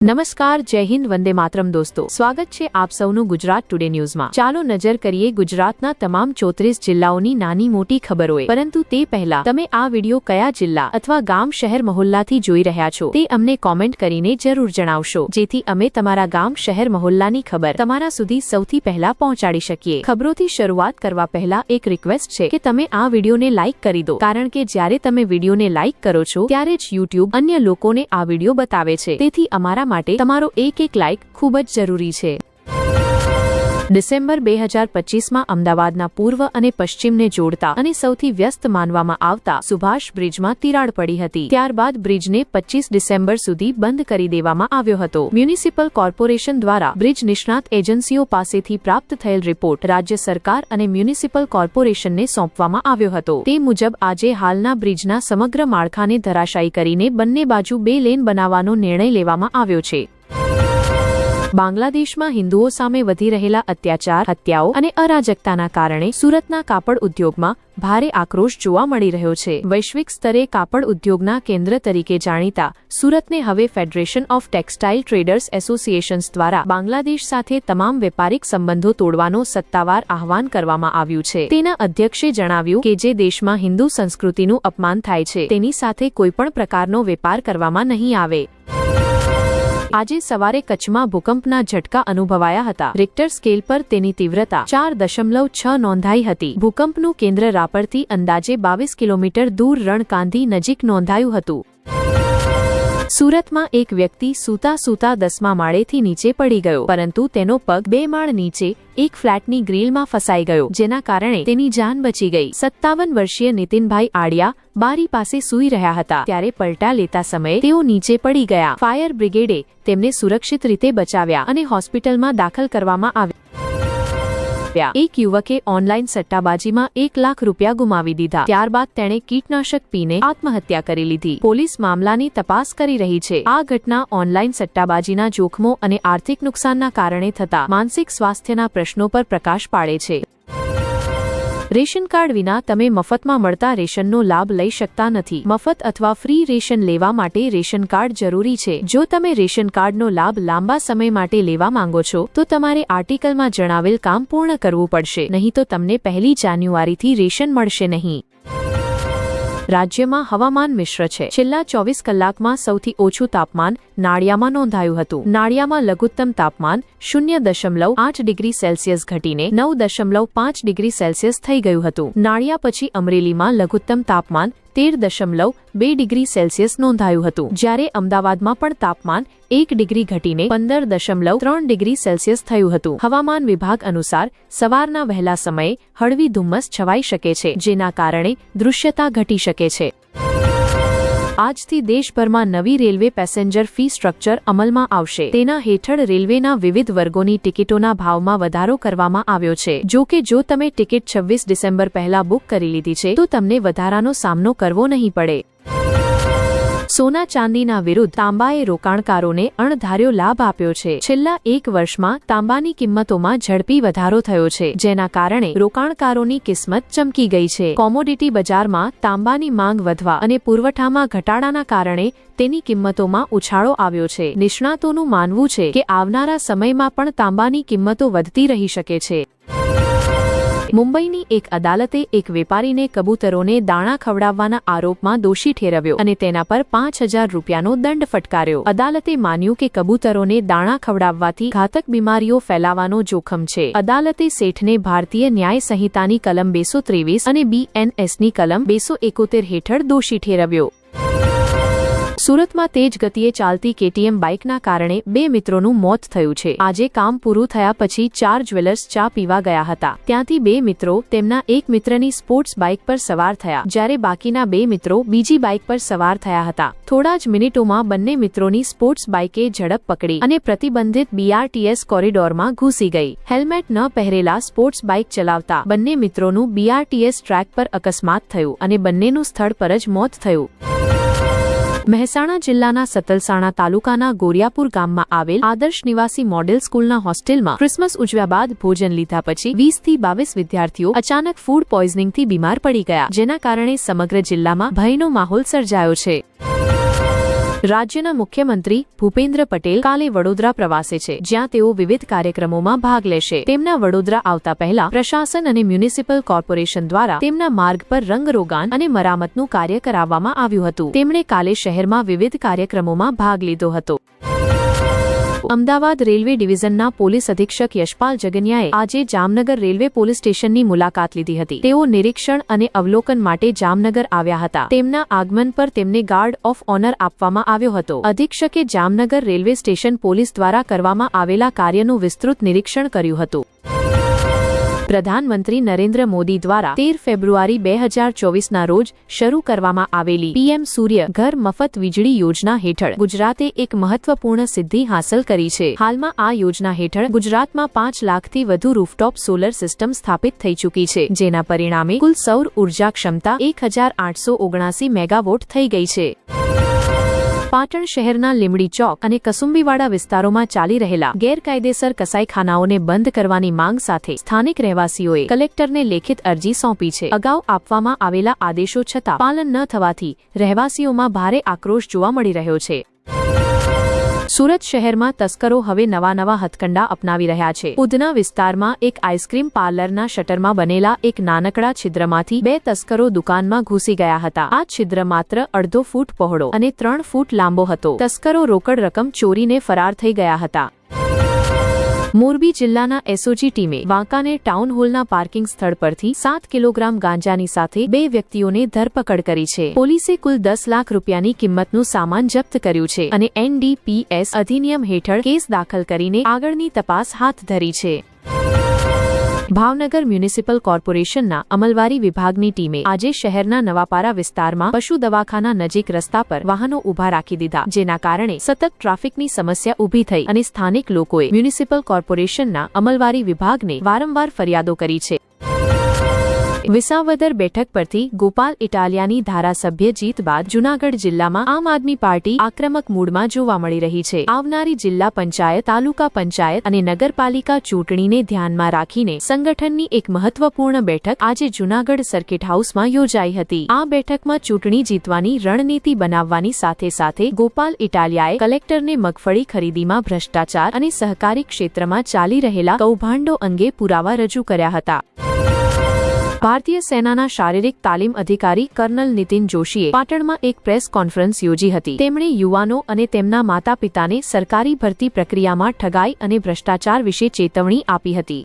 નમસ્કાર, જય હિન્દ, વંદે માતરમ દોસ્તો. સ્વાગત છે આપ સૌનું ગુજરાત ટુડે ન્યૂઝમાં. ચાલો નજર કરીએ ગુજરાતના તમામ 34 જિલ્લાઓની નાની મોટી ખબરોએ. પરંતુ તે પહેલા તમે આ વિડિયો કયા જિલ્લા અથવા ગામ, શહેર, મહોલ્લાથી જોઈ રહ્યા છો તે અમને કોમેન્ટ કરીને જરૂર જણાવશો, જેથી અમે તમારા ગામ, શહેર, મહોલ્લાની ખબર તમારા સુધી સૌથી પહેલા પહોંચાડી શકીએ. ખબરોથી શરૂઆત કરવા પહેલા એક રિક્વેસ્ટ છે કે તમે આ વિડિયોને લાઇક કરી દો, કારણ કે જ્યારે તમે વિડિયોને લાઇક કરો છો ત્યારે જ YouTube અન્ય લોકોને આ વિડિયો બતાવે છે. તેથી અમારા માટે તમારો એક લાઇક ખૂબ જ જરૂરી છે. ડિસેમ્બર 2025માં અમદાવાદના પૂર્વ અને પશ્ચિમને જોડતા અને સૌથી વ્યસ્ત માનવામાં આવતા સુભાષ બ્રિજમાં તિરાડ પડી હતી. ત્યારબાદ બ્રિજને 25 ડિસેમ્બર સુધી બંધ કરી દેવામાં આવ્યો હતો. મ્યુનિસિપલ કોર્પોરેશન દ્વારા બ્રિજ નિષ્ણાત એજન્સીઓ પાસેથી પ્રાપ્ત થયેલ રિપોર્ટ રાજ્ય સરકાર અને મ્યુનિસિપલ કોર્પોરેશનને સોંપવામાં આવ્યો હતો. તે મુજબ આજે હાલના બ્રિજના સમગ્ર માળખાને ધરાશાયી કરીને બંને બાજુ 2 લેન બનાવવાનો નિર્ણય લેવામાં આવ્યો છે. બાંગ્લાદેશમાં હિન્દુઓ સામે વધી રહેલા અત્યાચાર, હત્યાઓ અને અરાજકતાના કારણે સુરતના કાપડ ઉદ્યોગમાં ભારે આક્રોશ જોવા મળી રહ્યો છે. વૈશ્વિક સ્તરે કાપડ ઉદ્યોગના કેન્દ્ર તરીકે જાણીતા સુરતને હવે federation of textile traders associations દ્વારા બાંગ્લાદેશ સાથે તમામ વેપારિક સંબંધો તોડવાનો સત્તાવાર આહવાન કરવામાં આવ્યું છે. તેના અધ્યક્ષે જણાવ્યું કે જે દેશમાં હિન્દુ સંસ્કૃતિનું અપમાન થાય છે તેની સાથે કોઈપણ પ્રકારનો વેપાર કરવામાં નહીં આવે. આજે સવારે કચ્છમાં ભૂકંપના ઝટકા અનુભવાયા હતા. રિક્ટર સ્કેલ પર તેની તીવ્રતા 4.6 નોંધાઈ હતી. ભૂકંપનું કેન્દ્ર રાપરથી અંદાજે 22 કિલોમીટર દૂર રણકાંધી નજીક નોંધાયું હતું. સુરતમાં એક વ્યક્તિ સૂતા 10મા માળેથી નીચે પડી ગયો, પરંતુ તેનો પગ 2 માળ નીચે એક ફ્લેટની ગ્રીલમાં ફસાઈ ગયો, જેના કારણે તેની જાન બચી ગઈ. 57 વર્ષીય નીતિનભાઈ આડિયા બારી પાસે સૂઈ રહ્યા હતા ત્યારે પલટા લેતા સમયે તેઓ નીચે પડી ગયા. ફાયર બ્રિગેડે તેમને સુરક્ષિત રીતે બચાવ્યા અને હોસ્પિટલમાં દાખલ કરવામાં આવ્યા. એક યુવકે ઓનલાઈન સટ્ટાબાજીમાં 1 લાખ રૂપિયા ગુમાવી દીધા. ત્યારબાદ તેણે કીટનાશક પીને આત્મહત્યા કરી લીધી. પોલીસ મામલાની તપાસ કરી રહી છે. આ ઘટના ઓનલાઈન સટ્ટાબાજીના જોખમો અને આર્થિક નુકસાનના કારણે થતા માનસિક સ્વાસ્થ્યના પ્રશ્નો પર પ્રકાશ પાડે છે. રેશન કાર્ડ વિના તમે મફતમાં મળતા રેશનનો લાભ લઈ શકતા નથી. મફત અથવા ફ્રી રેશન લેવા માટે રેશન કાર્ડ જરૂરી છે. જો તમે રેશન કાર્ડનો લાભ લાંબા સમય માટે લેવા માંગો છો તો તમારે આર્ટિકલમાં જણાવેલ કામ પૂર્ણ કરવું પડશે, નહીં તો તમને 1 જાન્યુઆરીથી રેશન મળશે નહીં. રાજ્યમાં હવામાન મિશ્ર છે. છેલ્લા 24 કલાકમાં સૌથી ઓછું તાપમાન નાળિયામાં નોંધાયું હતું. નાળિયામાં લઘુત્તમ તાપમાન 0.8 ડિગ્રી સેલ્સિયસ ઘટીને 9.5 ડિગ્રી સેલ્સિયસ થઈ ગયું હતું. નાળિયા પછી અમરેલીમાં લઘુત્તમ તાપમાન 13.2 ડિગ્રી સેલ્સિયસ નોંધાયું હતું, જ્યારે અમદાવાદમાં પણ તાપમાન 1 ડિગ્રી ઘટીને 15.3 ડિગ્રી સેલ્સિયસ થયું હતું. હવામાન વિભાગ અનુસાર સવારના વહેલા સમયે હળવી ધુમ્મસ છવાઈ શકે છે, જેના કારણે દૃશ્યતા ઘટી શકે છે. આજથી દેશભરમાં નવી રેલવે પેસેન્જર ફી સ્ટ્રક્ચર અમલમાં આવશે. તેના હેઠળ રેલવેના વિવિધ વર્ગોની ટિકિટોના ભાવમાં વધારો કરવામાં આવ્યો છે. જો કે જો તમે ટિકિટ 26 ડિસેમ્બર પહેલા બુક કરી લીધી છે તો તમને વધારાનો સામનો કરવો નહીં પડે. સોના ચાંદીના વિરુદ્ધ તાંબાએ રોકાણકારોને અણધાર્યો લાભ આપ્યો છે. છેલ્લા 1 વર્ષમાં તાંબાની કિંમતોમાં ઝડપી વધારો થયો છે, જેના કારણે રોકાણકારોની કિસ્મત ચમકી ગઈ છે. કોમોડિટી બજારમાં તાંબાની માંગ વધવા અને પુરવઠામાં ઘટાડાના કારણે તેની કિંમતોમાં ઉછાળો આવ્યો છે. નિષ્ણાતોનું માનવું છે કે આવનારા સમયમાં પણ તાંબાની કિંમતો વધતી રહી શકે છે. મુંબઈની એક અદાલતે એક વેપારીને કબૂતરોને દાણા ખવડાવવાના આરોપમાં દોષી ઠેરવ્યો અને તેના પર 5,000 રૂપિયાનો દંડ ફટકાર્યો. અદાલતે માન્યું કે કબૂતરોને દાણા ખવડાવવાથી ઘાતક બીમારીઓ ફેલાવાનો જોખમ છે. અદાલતે શેઠને ભારતીય ન્યાય સંહિતાની કલમ 223 અને BNSની કલમ 271 હેઠળ દોષી ઠેરવ્યો. સુરતમાં તેજ ગતિએ ચાલતી KTM બાઇકના કારણે 2 મિત્રોનું મોત થયું છે. આજે કામ પૂરું થયા પછી 4 જ્વેલર્સ ચા પીવા ગયા હતા. ત્યાંથી 2 મિત્રો તેમના એક મિત્રની સ્પોર્ટ્સ બાઇક પર સવાર થયા, જ્યારે બાકીના 2 મિત્રો બીજી બાઇક પર સવાર થયા હતા. થોડા જ મિનિટોમાં બંને મિત્રોની સ્પોર્ટ્સ બાઇકે ઝડપ પકડી અને પ્રતિબંધિત BRTS કોરિડોરમાં ઘૂસી ગઈ. હેલ્મેટ ન પહેરેલા સ્પોર્ટ્સ બાઇક ચલાવતા બંને મિત્રોનું BRTS ટ્રેક પર અકસ્માત થયું અને બંનેનું સ્થળ પર જ મોત થયું. મહેસાણા જિલ્લાના સતલસાણા તાલુકાના ગોરિયાપુર ગામમાં આવેલ આદર્શ નિવાસી મોડેલ સ્કૂલના હોસ્ટેલમાં ક્રિસમસ ઉજવ્યા બાદ ભોજન લીધા પછી 20 થી 22 વિદ્યાર્થીઓ અચાનક ફૂડ પોઈઝનિંગથી બીમાર પડી ગયા, જેના કારણે સમગ્ર જિલ્લામાં ભયનો માહોલ સર્જાયો છે. રાજ્યના મુખ્યમંત્રી ભૂપેન્દ્ર પટેલ કાલે વડોદરા પ્રવાસે છે, જ્યાં તેઓ વિવિધ કાર્યક્રમોમાં ભાગ લેશે. તેમના વડોદરા આવતા પહેલા પ્રશાસન અને મ્યુનિસિપલ કોર્પોરેશન દ્વારા તેમના માર્ગ પર રંગરોગાન અને મરામતનું કાર્ય કરાવવામાં આવ્યું હતું. તેમણે કાલે શહેરમાં વિવિધ કાર્યક્રમોમાં ભાગ લીધો હતો. અમદાવાદ રેલવે ડિવિઝનના પોલીસ અધિક્ષક યશપાલ જગનિયાએ આજે જામનગર રેલવે પોલીસ સ્ટેશનની મુલાકાત લીધી હતી. તેઓ નિરીક્ષણ અને અવલોકન માટે જામનગર આવ્યા હતા. તેમના આગમન પર તેમને ગાર્ડ ઓફ ઓનર આપવામાં આવ્યો હતો. અધિક્ષકે જામનગર રેલવે સ્ટેશન પોલીસ દ્વારા કરવામાં આવેલા કાર્યનું વિસ્તૃત નિરીક્ષણ કર્યું હતું. પ્રધાનમંત્રી નરેન્દ્ર મોદી દ્વારા 13 ફેબ્રુઆરી 2024ના રોજ શરૂ કરવામાં આવેલી પીએમ સૂર્ય ઘર મફત વીજળી યોજના હેઠળ ગુજરાતે એક મહત્વપૂર્ણ સિદ્ધિ હાંસલ કરી છે. હાલમાં આ યોજના હેઠળ ગુજરાતમાં 5 લાખથી વધુ રૂફટોપ સોલર સિસ્ટમ સ્થાપિત થઈ ચૂકી છે, જેના પરિણામે કુલ સૌર ઉર્જા ક્ષમતા 1879 મેગાવોટ થઈ ગઈ છે. પાટણ શહેરના લીમડી ચોક અને કસુંબીવાડા વિસ્તારોમાં ચાલી રહેલા ગેરકાયદેસર કસાઈખાનાઓને બંધ કરવાની માંગ સાથે સ્થાનિક રહેવાસીઓએ કલેક્ટરને લેખિત અરજી સોંપી છે. અગાઉ આપવામાં આવેલા આદેશો છતાં પાલન ન થવાથી રહેવાસીઓમાં ભારે આક્રોશ જોવા મળી રહ્યો છે. સુરત શહેરમાં તસ્કરો હવે નવા હથકંડા અપનાવી રહ્યા છે. ઉધના વિસ્તારમાં એક આઈસ્ક્રીમ પાર્લરના શટરમાં બનેલા એક નાનકડા છિદ્રમાંથી 2 તસ્કરો દુકાનમાં ઘૂસી ગયા હતા. આ છિદ્ર માત્ર 1.5 ફૂટ પહોળો અને 3 ફૂટ લાંબો હતો. તસ્કરો રોકડ રકમ ચોરીને ફરાર થઈ ગયા હતા. મોરબી જિલ્લાના એસઓજી ટીમે વાંકાનેર ટાઉન હોલના પાર્કિંગ સ્થળ પરથી 7 કિલોગ્રામ ગાંજાની સાથે 2 વ્યક્તિઓને ધરપકડ કરી છે. પોલીસે કુલ 10 લાખ રૂપિયાની કિંમતનું સામાન જપ્ત કર્યું છે અને NDPS અધિનિયમ હેઠળ કેસ દાખલ કરીને આગળની તપાસ હાથ ધરી છે. ભાવનગર મ્યુનિસિપલ કોર્પોરેશનના અમલવારી વિભાગની ટીમે આજે શહેરના નવાપારા વિસ્તારમાં પશુ દવાખાના નજીક રસ્તા પર વાહનો ઊભા રાખી દીધા, જેના કારણે સતત ટ્રાફિકની સમસ્યા ઊભી થઈ અને સ્થાનિક લોકોએ મ્યુનિસિપલ કોર્પોરેશનના અમલવારી વિભાગને વારંવાર ફરિયાદો કરી છે. વિસાવદર બેઠક પરથી ગોપાલ ઇટાલિયાની ધારાસભ્ય જીત બાદ જૂનાગઢ જિલ્લામાં આમ આદમી પાર્ટી આક્રમક મૂડમાં જોવા મળી રહી છે. આવનારી જિલ્લા પંચાયત, તાલુકા પંચાયત અને નગરપાલિકા ચૂંટણીને ધ્યાનમાં રાખીને સંગઠનની એક મહત્વપૂર્ણ બેઠક આજે જૂનાગઢ સર્કિટ હાઉસમાં યોજાઈ હતી. આ બેઠકમાં ચૂંટણી જીતવાની રણનીતિ બનાવવાની સાથે સાથે ગોપાલ ઇટાલિયાએ કલેક્ટરને મગફળી ખરીદીમાં ભ્રષ્ટાચાર અને સહકારી ક્ષેત્રમાં ચાલી રહેલા કૌભાંડો અંગે પુરાવા રજૂ કર્યા હતા. ભારતીય સેનાના શારીરિક તાલીમ અધિકારી કર્નલ નીતિન જોશીએ પાટણમાં એક પ્રેસ કોન્ફરન્સ યોજી હતી. તેમણે યુવાનો અને તેમના માતા પિતાને સરકારી ભરતી પ્રક્રિયામાં ઠગાઈ અને ભ્રષ્ટાચાર વિશે ચેતવણી આપી હતી.